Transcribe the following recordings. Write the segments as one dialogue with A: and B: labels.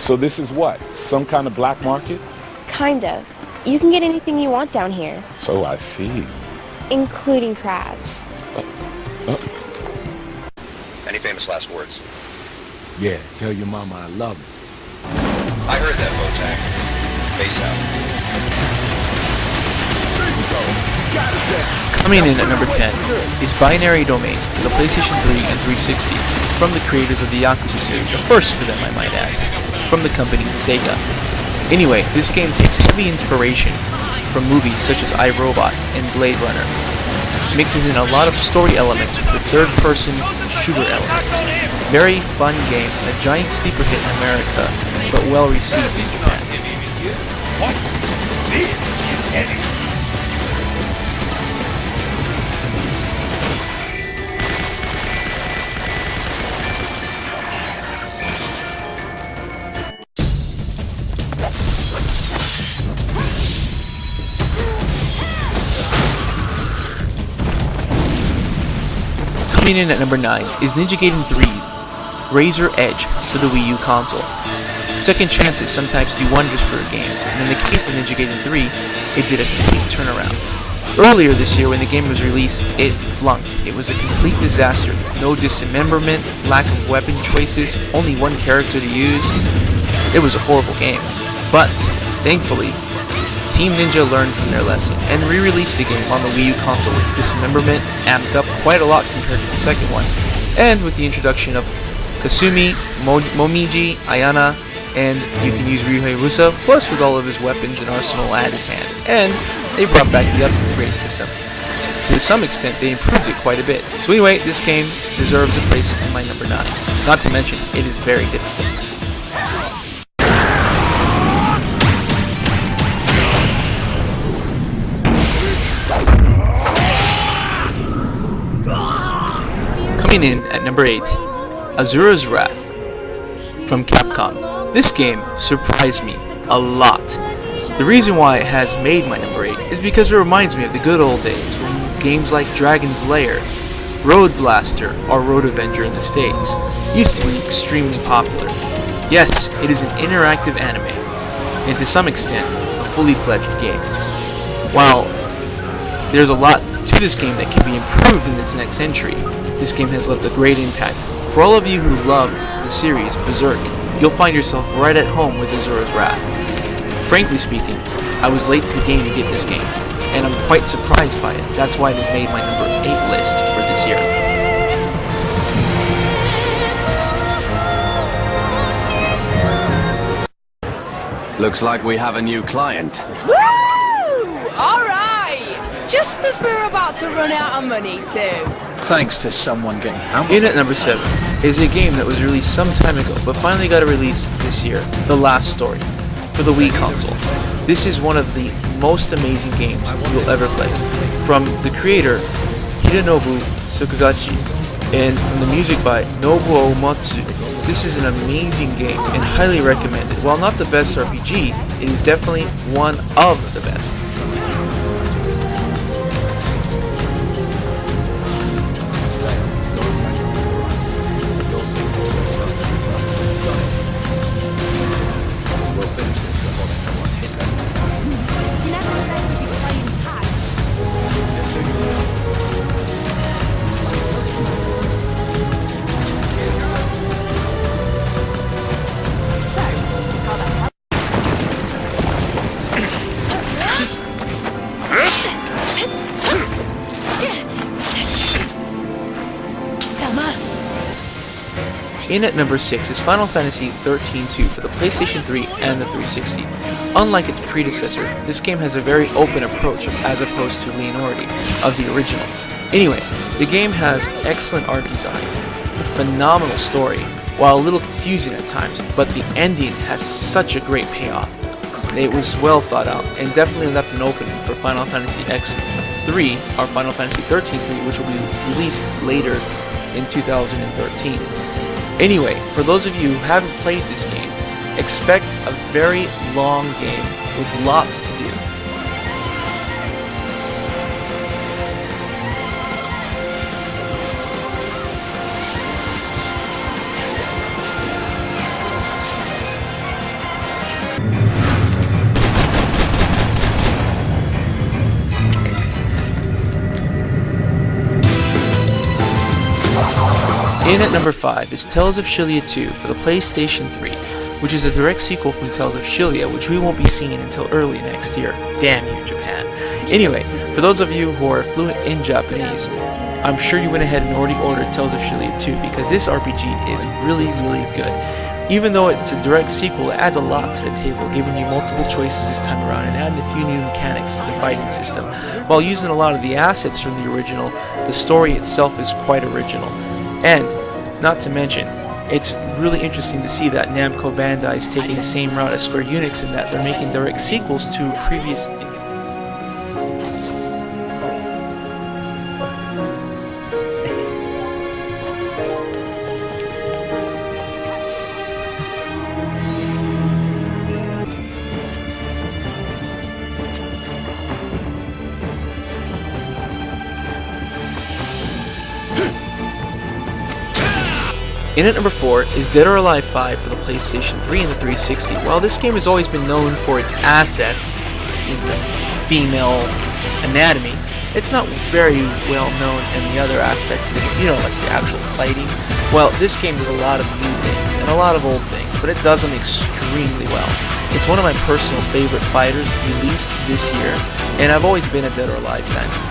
A: So this is what? Some kind of black market?
B: Kind of. You can get anything you want down here.
A: So I see.
B: Including crabs.
C: Any famous last words?
D: Yeah, tell your mama I love her.
C: I heard that, Bojack. Face out.
E: Coming in at number 10 is Binary Domain for the PlayStation 3 and 360 from the creators of the Yakuza series, a first for them I might add, from the company Sega. Anyway, this game takes heavy inspiration from movies such as iRobot and Blade Runner. Mixes in a lot of story elements with third-person shooter elements. Very fun game, a giant sleeper hit in America, but well received in Japan.
F: What? This is heavy.
E: Coming in at number 9 is Ninja Gaiden 3 Razor Edge for the Wii U console. Second chances sometimes do wonders for games, and in the case of Ninja Gaiden 3, it did a complete turnaround. Earlier this year when the game was released, it flunked. It was a complete disaster. No dismemberment, lack of weapon choices, only one character to use. It was a horrible game. But, thankfully, Team Ninja learned from their lesson and re-released the game on the Wii U console with dismemberment amped up quite a lot compared to the second one, and with the introduction of Kasumi, Momiji, Ayana, and you can use Ryu Hayabusa, plus with all of his weapons and arsenal at his hand. And they brought back the upgrade system. To some extent, they improved it quite a bit. So anyway, this game deserves a place in my number 9. Not to mention, it is very difficult. Coming in at number 8, Asuras Wrath from Capcom. This game surprised me a lot. The reason why it has made my number 8 is because it reminds me of the good old days when games like Dragon's Lair, Road Blaster, or Road Avenger in the States used to be extremely popular. Yes, it is an interactive anime, and to some extent, a fully fledged game. While there's a lot to this game that can be improved in its next entry, this game has left a great impact. For all of you who loved the series Berserk, you'll find yourself right at home with Asuras Wrath. Frankly speaking, I was late to the game to get this game, and I'm quite surprised by it. That's why it has made my number 8 list for this year.
D: Looks like we have a new client.
G: Woo! Alright! Just as we're about to run out of money too.
H: Thanks to someone getting hammered.
E: In at number 7 is a game that was released some time ago, but finally got a release this year, The Last Story, for the Wii console. This is one of the most amazing games you'll ever play. From the creator, Hidenobu Sakagachi, and from the music by Nobuo Matsu. This is an amazing game and highly recommended. While not the best RPG, it is definitely one of the best. In at number 6 is Final Fantasy XIII-2 for the PlayStation 3 and the 360. Unlike its predecessor, this game has a very open approach as opposed to linearity of the original. Anyway, the game has excellent art design, a phenomenal story, while a little confusing at times, but the ending has such a great payoff. It was well thought out, and definitely left an opening for Final Fantasy X3, or Final Fantasy XIII-3, which will be released later in 2013. Anyway, for those of you who haven't played this game, expect a very long game with lots to do. In at number 5 is Tales of Xillia 2 for the PlayStation 3, which is a direct sequel from Tales of Xillia, which we won't be seeing until early next year. Damn you, Japan. Anyway, for those of you who are fluent in Japanese, I'm sure you went ahead and already ordered Tales of Xillia 2 because this RPG is really, really good. Even though it's a direct sequel, it adds a lot to the table, giving you multiple choices this time around and adding a few new mechanics to the fighting system. While using a lot of the assets from the original, the story itself is quite original. And, not to mention, it's really interesting to see that Namco Bandai is taking the same route as Square Enix in that they're making direct sequels to previous. In at number 4 is Dead or Alive 5 for the PlayStation 3 and the 360. While this game has always been known for its assets in the female anatomy, it's not very well known in the other aspects of the game, you know, like the actual fighting. Well, this game does a lot of new things and a lot of old things, but it does them extremely well. It's one of my personal favorite fighters, released this year, and I've always been a Dead or Alive fan.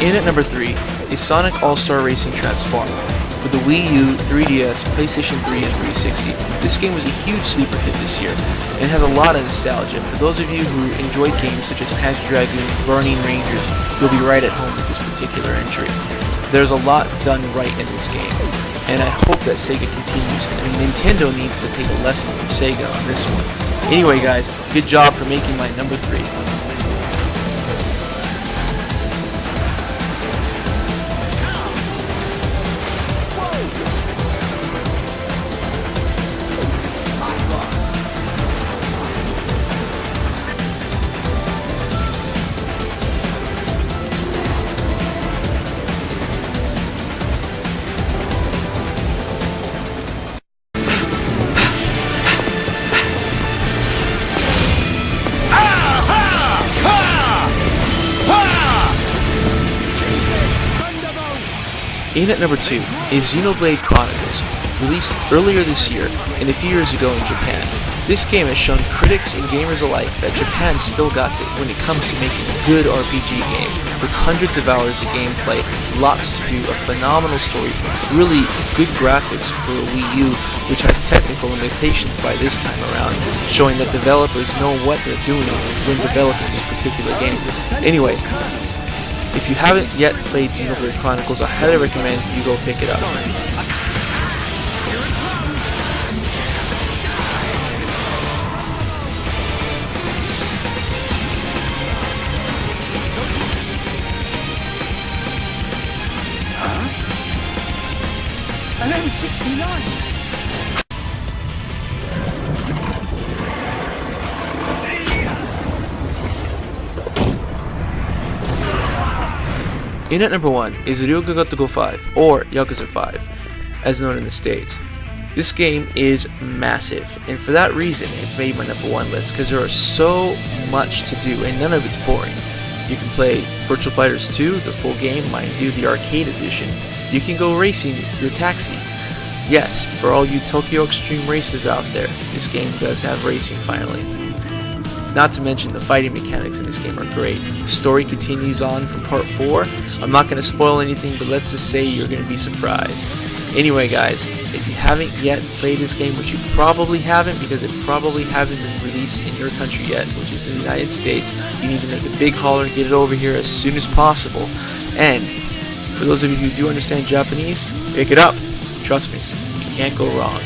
E: In at number 3 is Sonic AllStar Racing Transform for the Wii U, 3DS, PlayStation 3, and 360. This game was a huge sleeper hit this year and has a lot of nostalgia. For those of you who enjoyed games such as Panzer Dragoon, Burning Rangers, you'll be right at home with this particular entry. There's a lot done right in this game, and I hope that Sega continues, and Nintendo needs to take a lesson from Sega on this one. Anyway guys, good job for making my number 3. In at number 2 is Xenoblade Chronicles, released earlier this year and a few years ago in Japan. This game has shown critics and gamers alike that Japan still got it when it comes to making a good RPG game, with hundreds of hours of gameplay, lots to do, a phenomenal story, really good graphics for a Wii U, which has technical limitations by this time around, showing that developers know what they're doing when developing this particular game. Anyway, if you haven't yet played Xenoblade Chronicles, I highly recommend you go pick it up.
F: An M69!
E: In at number 1 is Ryuga 5, or Yakuza 5, as known in the States. This game is massive, and for that reason it's made my number 1 list, because there are so much to do and none of it's boring. You can play Virtual Fighters 2, the full game, mind you, the arcade edition. You can go racing your taxi. Yes, for all you Tokyo Extreme racers out there, this game does have racing finally. Not to mention the fighting mechanics in this game are great. The story continues on from part 4. I'm not going to spoil anything, but let's just say you're going to be surprised. Anyway guys, if you haven't yet played this game, which you probably haven't because it probably hasn't been released in your country yet, which is the United States, you need to make a big holler and get it over here as soon as possible. And for those of you who do understand Japanese, pick it up. Trust me, you can't go wrong.